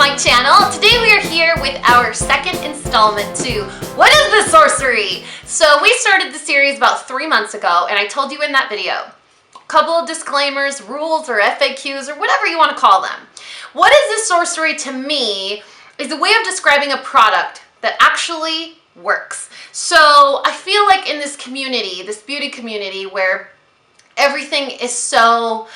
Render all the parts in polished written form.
my channel. Today we are here with our second installment to What is this sorcery? So we started the series about 3 months ago, and I told you in that video, a couple of disclaimers, rules, or FAQs, or whatever you want to call them. What is this sorcery to me is a way of describing a product that actually works. So I feel like in this community, this beauty community where everything is so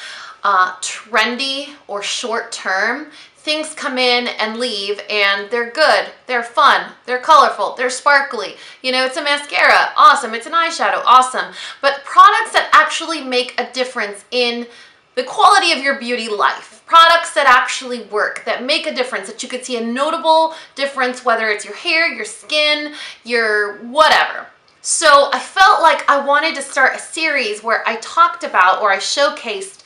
trendy or short term, things come in and leave and they're good, they're fun, they're colorful, they're sparkly. You know, it's a mascara, awesome. It's an eyeshadow, awesome. But products that actually make a difference in the quality of your beauty life, products that actually work, that make a difference, that you could see a notable difference, whether it's your hair, your skin, your whatever. So I felt like I wanted to start a series where I talked about, or I showcased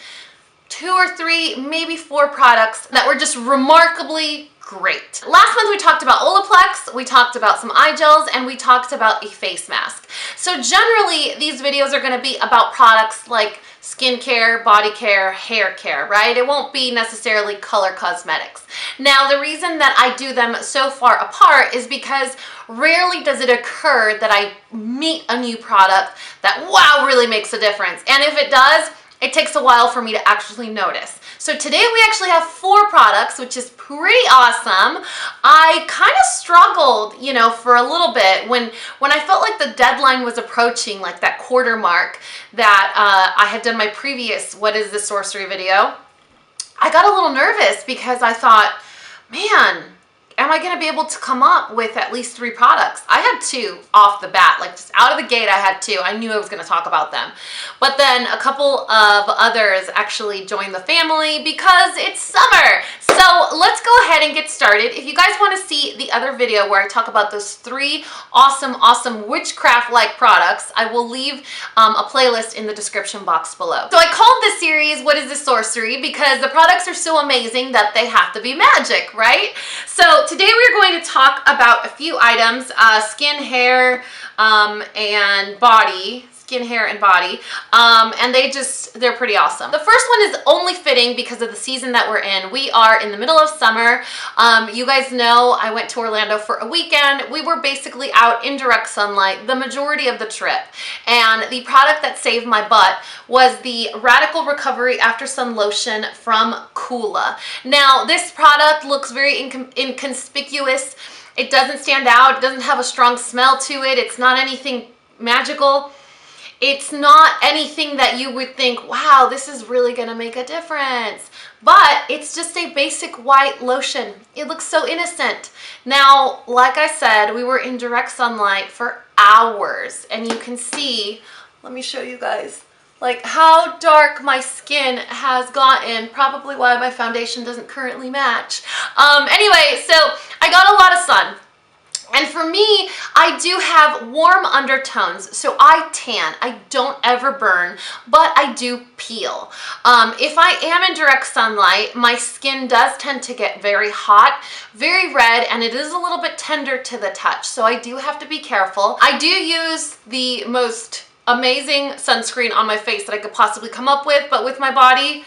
2 or 3, maybe 4 products that were just remarkably great. Last month we talked about Olaplex, we talked about some eye gels, and we talked about a face mask. So generally these videos are going to be about products like skincare, body care, hair care, right? It won't be necessarily color cosmetics. Now the reason that I do them so far apart is because rarely does it occur that I meet a new product that, wow, really makes a difference. And if it does, it takes a while for me to actually notice. So today we actually have 4 products, which is pretty awesome. I kind of struggled, you know, for a little bit when I felt like the deadline was approaching, like that quarter mark that I had done my previous What is this sorcery video. I got a little nervous because I thought, man, am I going to be able to come up with at least 3 products? I had 2 off the bat, like just out of the gate I had 2. I knew I was going to talk about them. But then a couple of others actually joined the family because it's summer. So let's go ahead and get started. If you guys want to see the other video where I talk about those 3 awesome witchcraft-like products, I will leave a playlist in the description box below. So I called this series What is this sorcery? Because the products are so amazing that they have to be magic, right? So today we're going to talk about a few items, skin, hair, and body. Skin, hair, and body. And they're pretty awesome. The first one is only fitting because of the season that we're in. We are in the middle of summer. You guys know I went to Orlando for a weekend. We were basically out in direct sunlight the majority of the trip. And the product that saved my butt was the Radical Recovery After Sun Lotion from Coola. Now, this product looks very inconspicuous. It doesn't stand out. It doesn't have a strong smell to it. It's not anything magical. It's not anything that you would think, wow, this is really gonna make a difference. But it's just a basic white lotion. It looks so innocent. Now, like I said, we were in direct sunlight for hours, and you can see, let me show you guys, like how dark my skin has gotten, probably why my foundation doesn't currently match. Anyway, so I got a lot of sun. And for me, I do have warm undertones, so I tan. I don't ever burn, but I do peel. If I am in direct sunlight, my skin does tend to get very hot, very red, and it is a little bit tender to the touch, so I do have to be careful. I do use the most amazing sunscreen on my face that I could possibly come up with, but with my body,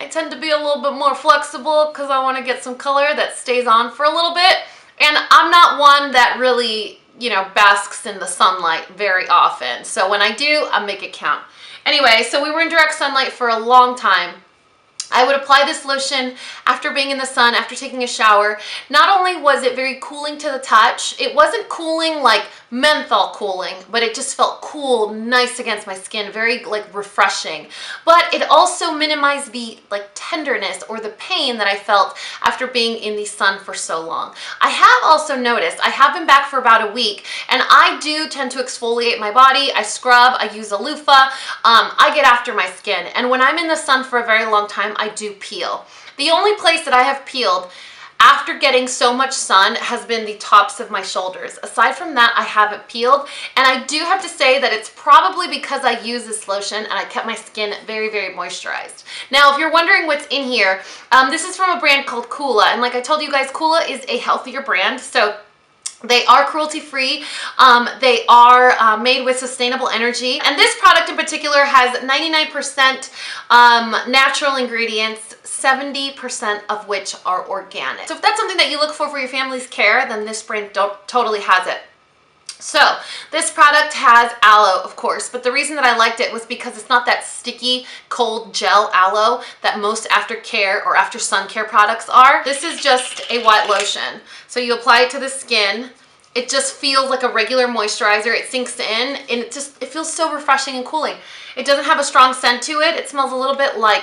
I tend to be a little bit more flexible because I want to get some color that stays on for a little bit. And I'm not one that really, you know, basks in the sunlight very often. So when I do, I make it count. Anyway, so we were in direct sunlight for a long time. I would apply this lotion after being in the sun, after taking a shower. Not only was it very cooling to the touch, it wasn't cooling like menthol cooling, but it just felt cool, nice against my skin, very like refreshing. But it also minimized the like tenderness or the pain that I felt after being in the sun for so long. I have also noticed, I have been back for about a week, and I do tend to exfoliate my body. I scrub, I use a loofah, I get after my skin. And when I'm in the sun for a very long time, I do peel. The only place that I have peeled after getting so much sun has been the tops of my shoulders. Aside from that, I haven't peeled, and I do have to say that it's probably because I use this lotion and I kept my skin very moisturized. Now, if you're wondering what's in here, this is from a brand called Coola, and like I told you guys, Coola is a healthier brand, so They are cruelty-free. They are made with sustainable energy. And this product in particular has 99% natural ingredients, 70% of which are organic. So if that's something that you look for your family's care, then this brand totally has it. So this product has aloe, of course, but the reason that I liked it was because it's not that sticky, cold gel aloe that most aftercare or after sun care products are. This is just a white lotion. So you apply it to the skin. It just feels like a regular moisturizer. It sinks in and it feels so refreshing and cooling. It doesn't have a strong scent to it. It smells a little bit like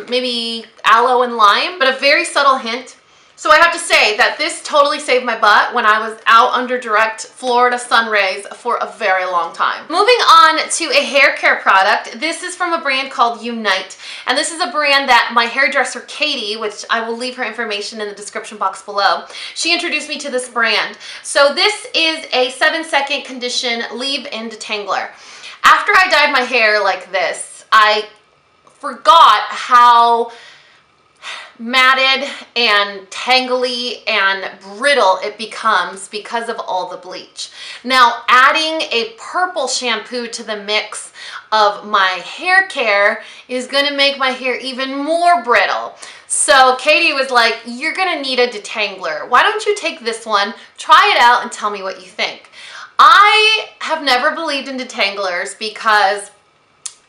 maybe aloe and lime, but a very subtle hint. So I have to say that this totally saved my butt when I was out under direct Florida sun rays for a very long time. Moving on to a hair care product. This is from a brand called Unite. And this is a brand that my hairdresser Katie, which I will leave her information in the description box below, she introduced me to this brand. So this is a 7-second condition leave-in detangler. After I dyed my hair like this, I forgot how matted and tangly and brittle it becomes because of all the bleach. Now, adding a purple shampoo to the mix of my hair care is going to make my hair even more brittle. So Katie was like, you're going to need a detangler. Why don't you take this one, try it out, and tell me what you think. I have never believed in detanglers because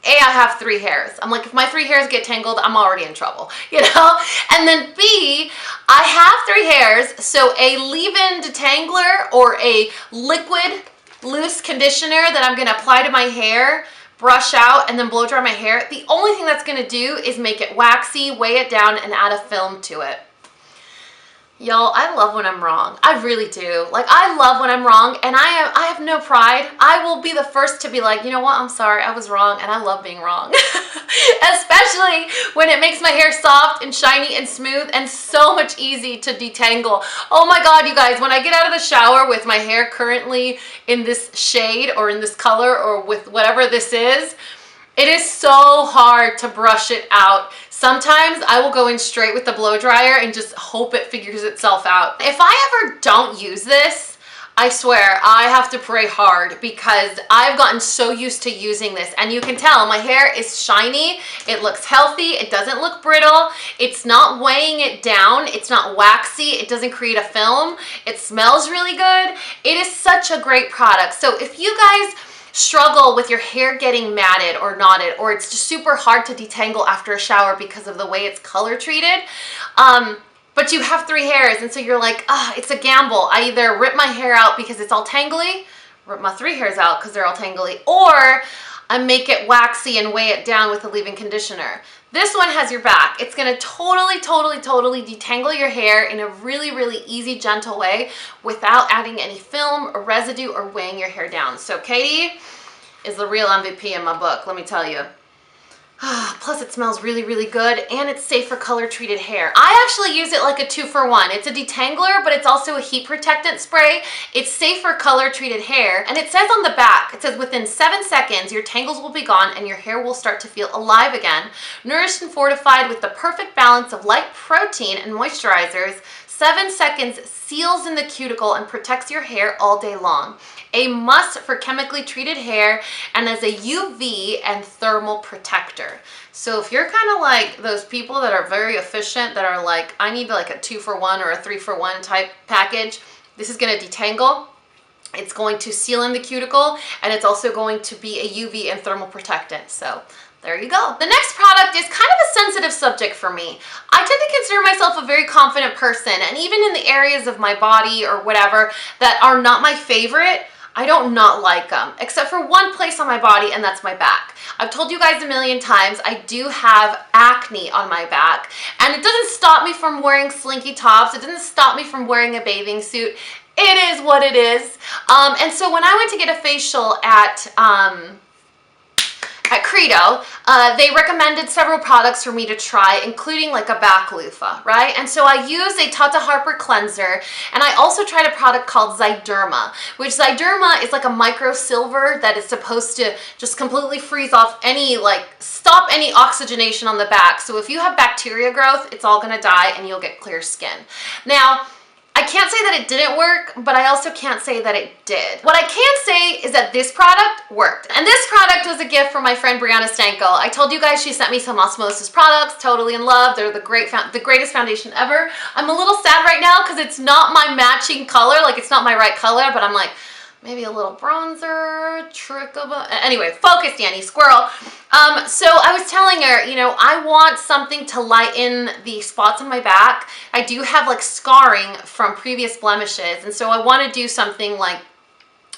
A, I have 3 hairs. I'm like, if my 3 hairs get tangled, I'm already in trouble, you know? And then B, I have 3 hairs, so a leave-in detangler or a liquid loose conditioner that I'm gonna apply to my hair, brush out, and then blow dry my hair, the only thing that's gonna do is make it waxy, weigh it down, and add a film to it. Y'all, I love when I'm wrong. I really do. Like, I love when I'm wrong, and I have no pride. I will be the first to be like, you know what, I'm sorry, I was wrong, and I love being wrong. Especially when it makes my hair soft and shiny and smooth and so much easy to detangle. Oh my God, you guys, when I get out of the shower with my hair currently in this shade or in this color or with whatever this is, it is so hard to brush it out. Sometimes I will go in straight with the blow dryer and just hope it figures itself out. If I ever don't use this, I swear I have to pray hard because I've gotten so used to using this, and you can tell my hair is shiny, it looks healthy, it doesn't look brittle, it's not weighing it down, it's not waxy, it doesn't create a film, it smells really good. It is such a great product. So if you guys struggle with your hair getting matted or knotted, or it's just super hard to detangle after a shower because of the way it's color treated, but you have 3 hairs and so you're like, it's a gamble. I either rip my hair out because it's all tangly, rip my 3 hairs out because they're all tangly, or I make it waxy and weigh it down with a leave-in conditioner. This one has your back. It's gonna totally detangle your hair in a really easy, gentle way without adding any film or residue or weighing your hair down. So Katie is the real MVP in my book, let me tell you. Plus it smells really good, and it's safe for color treated hair. I actually use it like a 2-for-1. It's a detangler, but it's also a heat protectant spray. It's safe for color treated hair, and it says on the back, it says within 7 seconds your tangles will be gone and your hair will start to feel alive again, nourished and fortified with the perfect balance of light protein and moisturizers. 7 seconds seals in the cuticle and protects your hair all day long. A must for chemically treated hair and as a UV and thermal protector. So if you're kind of like those people that are very efficient, that are like, I need like a 2-for-1 or a 3-for-1 type package, this is going to detangle. It's going to seal in the cuticle, and it's also going to be a UV and thermal protectant. So there you go. The next product is kind of a sensitive subject for me. I tend to consider myself a very confident person, and even in the areas of my body or whatever that are not my favorite, I don't not like them, except for one place on my body, and that's my back. I've told you guys a million times, I do have acne on my back, and it doesn't stop me from wearing slinky tops. It doesn't stop me from wearing a bathing suit. It is what it is. And so when I went to get a facial at Credo, they recommended several products for me to try, including like a back loofah, right? And so I use a Tata Harper cleanser, and I also tried a product called Zyderma, which Zyderma is like a micro silver that is supposed to just completely freeze off any, like, stop any oxygenation on the back. So if you have bacteria growth, it's all gonna die and you'll get clear skin. Now, I can't say that it didn't work, but I also can't say that it did. What I can say is that this product worked. And this product was a gift from my friend Brianna Stanko. I told you guys she sent me some Osmosis products, totally in love. They're the greatest foundation ever. I'm a little sad right now because it's not my matching color, like it's not my right color, but I'm like, maybe a little bronzer, trick of a... Anyway, focus, Dani, squirrel. So I was telling her, you know, I want something to lighten the spots on my back. I do have like scarring from previous blemishes, and so I want to do something like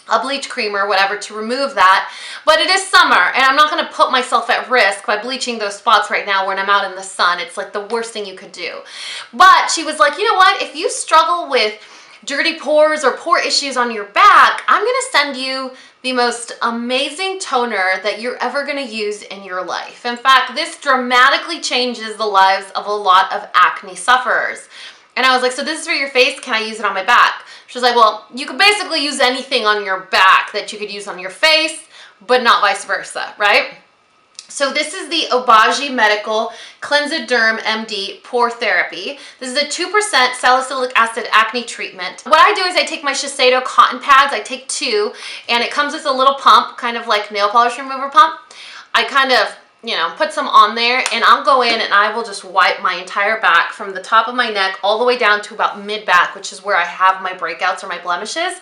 a bleach cream or whatever to remove that. But it is summer, and I'm not going to put myself at risk by bleaching those spots right now when I'm out in the sun. It's like the worst thing you could do. But she was like, you know what? If you struggle with dirty pores or pore issues on your back, I'm gonna send you the most amazing toner that you're ever gonna use in your life. In fact, this dramatically changes the lives of a lot of acne sufferers. And I was like, so this is for your face, can I use it on my back? She was like, well, you could basically use anything on your back that you could use on your face, but not vice versa, right? So this is the Obagi Medical CLENZIderm MD Pore Therapy. This is a 2% salicylic acid acne treatment. What I do is I take my Cafecito cotton pads, I take 2, and it comes with a little pump, kind of like nail polish remover pump. I kind of, you know, put some on there, and I'll go in and I will just wipe my entire back from the top of my neck all the way down to about mid-back, which is where I have my breakouts or my blemishes.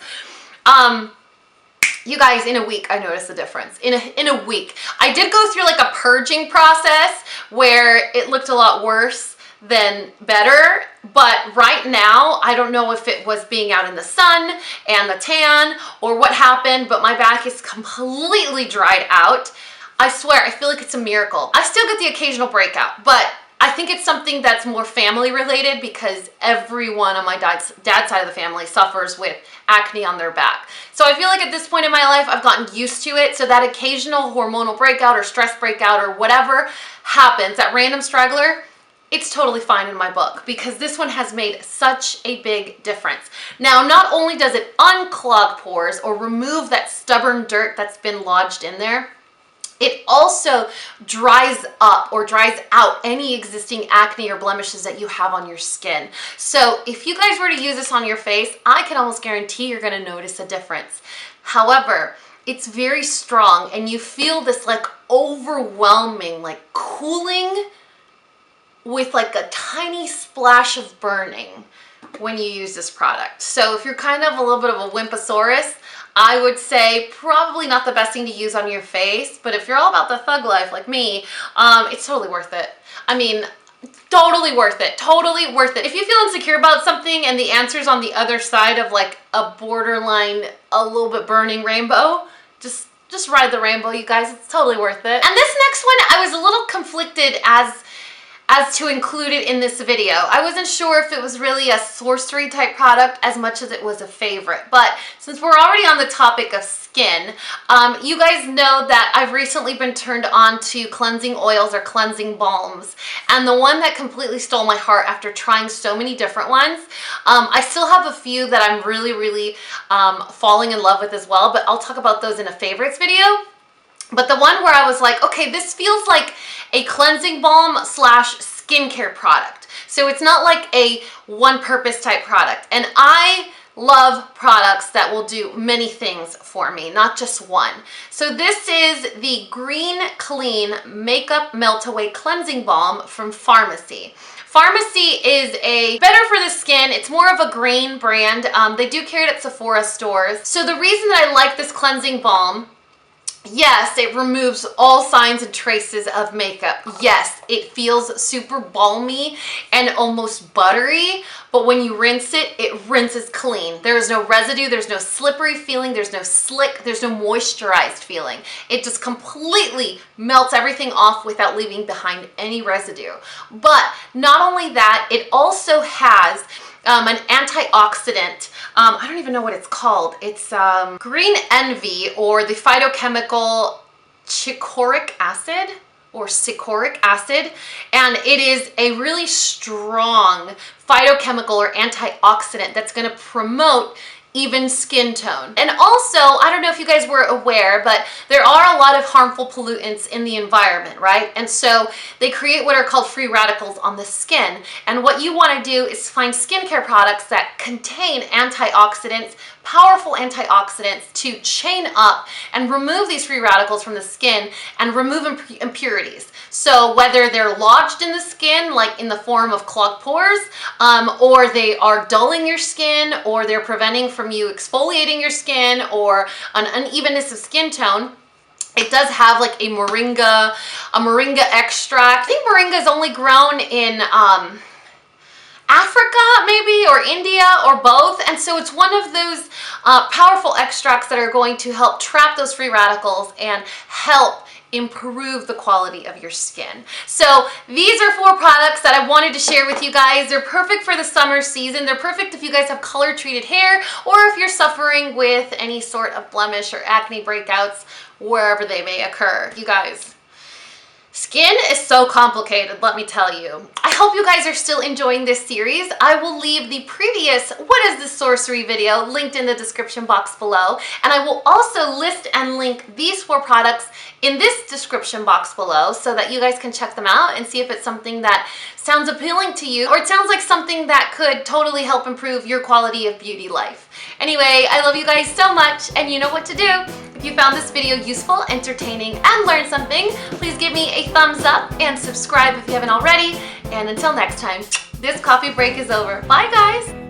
You guys, in a week, I noticed the difference. In a week. I did go through like a purging process where it looked a lot worse than better, but right now, I don't know if it was being out in the sun and the tan or what happened, but my back is completely dried out. I swear, I feel like it's a miracle. I still get the occasional breakout, but I think it's something that's more family related because everyone on my dad's side of the family suffers with acne on their back. So I feel like at this point in my life, I've gotten used to it. So that occasional hormonal breakout or stress breakout or whatever happens, that random straggler, it's totally fine in my book because this one has made such a big difference. Now, not only does it unclog pores or remove that stubborn dirt that's been lodged in there, it also dries up or dries out any existing acne or blemishes that you have on your skin. So if you guys were to use this on your face, I can almost guarantee you're going to notice a difference. However, it's very strong and you feel this like overwhelming, like cooling with like a tiny splash of burning when you use this product. So if you're kind of a little bit of a wimposaurus, I would say probably not the best thing to use on your face, but if you're all about the thug life like me, it's totally worth it. I mean, totally worth it, totally worth it. If you feel insecure about something and the answer's on the other side of like a borderline, a little bit burning rainbow, just ride the rainbow, you guys, it's totally worth it. And this next one, I was a little conflicted as to include it in this video. I wasn't sure if it was really a sorcery type product as much as it was a favorite. But since we're already on the topic of skin, you guys know that I've recently been turned on to cleansing oils or cleansing balms. And the one that completely stole my heart after trying so many different ones, I still have a few that I'm really falling in love with as well, but I'll talk about those in a favorites video. But the one where I was like, okay, this feels like a cleansing balm slash skincare product. So it's not like a one-purpose type product. And I love products that will do many things for me, not just one. So this is the Green Clean Makeup Meltaway Cleansing Balm from Farmacy. Farmacy is a better for the skin. It's more of a green brand. They do carry it at Sephora stores. So the reason that I like this cleansing balm, yes, it removes all signs and traces of makeup. Yes, it feels super balmy and almost buttery, but when you rinse it, it rinses clean. There is no residue, there's no slippery feeling, there's no slick, there's no moisturized feeling. It just completely melts everything off without leaving behind any residue. But not only that, it also has an antioxidant. I don't even know what it's called. It's green envy, or the phytochemical chicoraic acid or sicoric acid, and it is a really strong phytochemical or antioxidant that's going to promote even skin tone. And also, I don't know if you guys were aware, but there are a lot of harmful pollutants in the environment, right? And so they create what are called free radicals on the skin. And what you want to do is find skincare products that contain antioxidants, powerful antioxidants, to chain up and remove these free radicals from the skin and remove impurities. So whether they're lodged in the skin, like in the form of clogged pores, or they are dulling your skin, or they're preventing from you exfoliating your skin, or an unevenness of skin tone, it does have like a moringa extract. I think moringa is only grown in Africa maybe, or India, or both. And so it's one of those powerful extracts that are going to help trap those free radicals and help improve the quality of your skin. So these are 4 products that I wanted to share with you guys. They're perfect for the summer season. They're perfect if you guys have color treated hair, or if you're suffering with any sort of blemish or acne breakouts wherever they may occur. You guys, skin is so complicated, let me tell you. I hope you guys are still enjoying this series. I will leave the previous What is the Sorcery video linked in the description box below. And I will also list and link these 4 products in this description box below so that you guys can check them out and see if it's something that sounds appealing to you, or it sounds like something that could totally help improve your quality of beauty life. Anyway, I love you guys so much, and you know what to do. If you found this video useful, entertaining, and learned something, please give me a thumbs up and subscribe if you haven't already. And until next time, this coffee break is over. Bye guys!